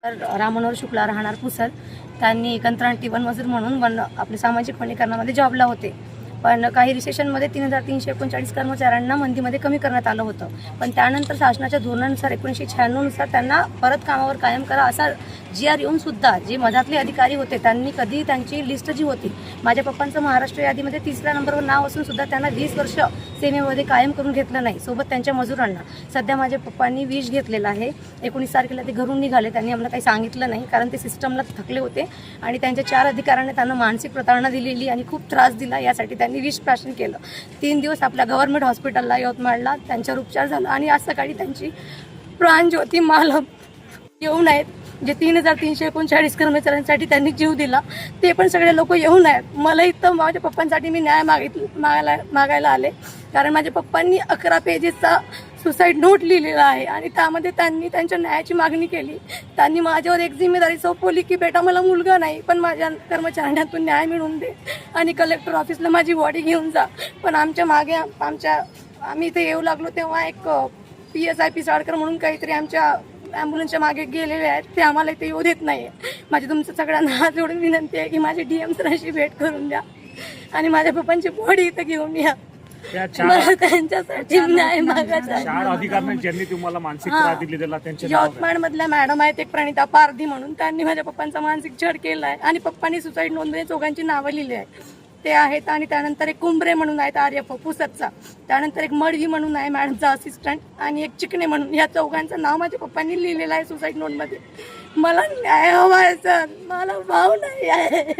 तर राम मनोहर शुक्ला राहणार पुसद त्यांनी कंत्राटी वनमजूर म्हणून आपले सामाजिक वनीकरणामध्ये जॉबला होते. पण काही रिसेशनमध्ये 3,339 कर्मचाऱ्यांना मंदीमध्ये कमी करण्यात आलं होतं. पण त्यानंतर शासनाच्या धोरणानुसार 1996 नुसार त्यांना परत कामावर कायम करा असा GR येऊन सुद्धा जे मधातले अधिकारी होते त्यांनी कधी त्यांची लिस्ट जी होती, माझ्या पप्पांचं महाराष्ट्र यादीमध्ये 3ऱ्या नंबरवर नाव असून सुद्धा त्यांना 20 वर्ष सेनेमध्ये कायम करून घेतलं नाही. सोबत त्यांच्या मजुरांना सध्या माझ्या पप्पांनी विष घेतलेला आहे. 19 तारखेला ते घरून निघाले. त्यांनी आम्हाला काही सांगितलं नाही कारण ते सिस्टमला थकले होते आणि त्यांच्या 4 अधिकाऱ्यांनी त्यांना मानसिक प्रताडणा दिलेली आणि खूप त्रास दिला. यासाठी त्यांनी विष प्राशन केलं. 3 दिवस आपल्या गव्हर्नमेंट हॉस्पिटलला यवतमाळला त्यांच्यावर उपचार झाला आणि आज सकाळी त्यांची प्राणज्योती मालम येऊन आहेत, जे 3,339 कर्मचाऱ्यांसाठी त्यांनी जीव दिला. ते पण सगळे लोक येऊन आहेत. मला इथं माझ्या पप्पांसाठी मी न्याय मागायला आले कारण माझ्या पप्पांनी 11 पेजेसचा सुसाईड नोट लिहिलेला आहे आणि त्यामध्ये त्यांनी त्यांच्या न्यायाची मागणी केली. त्यांनी माझ्यावर एक जिम्मेदारी सोपवली की बेटा मला मुलगा नाही पण माझ्या कर्मचाऱ्यांना तू न्याय मिळवून दे आणि कलेक्टर ऑफिसला माझी बॉडी घेऊन जा. पण आमच्या मागे आम्ही इथे येऊ लागलो तेव्हा एक PSI पिसाळकर म्हणून काहीतरी आमच्या ॲम्ब्युलन्सच्या मागे गेलेले आहेत. ते आम्हाला इथे येऊ देत नाही. माझी तुमचं सगळ्यांना हात जोडून विनंती आहे की माझी DM सरांशी भेट करून द्या आणि माझ्या पप्पांची बॉडी इथं घेऊन या. मला त्यांच्यासाठी न्याय मागायचा आहे. 4 अधिकाऱ्यांनी ज्यांनी तुम्हाला मानसिक त्रास दिलेला त्यांचे यवतमाळ मधल्या मॅडम आहेत एक प्रणिता पारधी म्हणून, त्यांनी माझ्या पप्पांचा मानसिक छळ केला आहे आणि पप्पांनी सुसाईड नोंदवली. चौघांची नावं लिहिली आहे ते आहेत. आणि त्यानंतर एक कुंभरे म्हणून आहेत आर्यफ पुसदचा. त्यानंतर एक मडवी म्हणून आहे मॅडमचा असिस्टंट आणि एक चिकणे म्हणून. या चौघांचं नाव माझ्या पप्पांनी लिहिलेलं आहे सुसाईड नोटमध्ये. मला न्याय हवा आहे सर, मला भाव नाही आहे.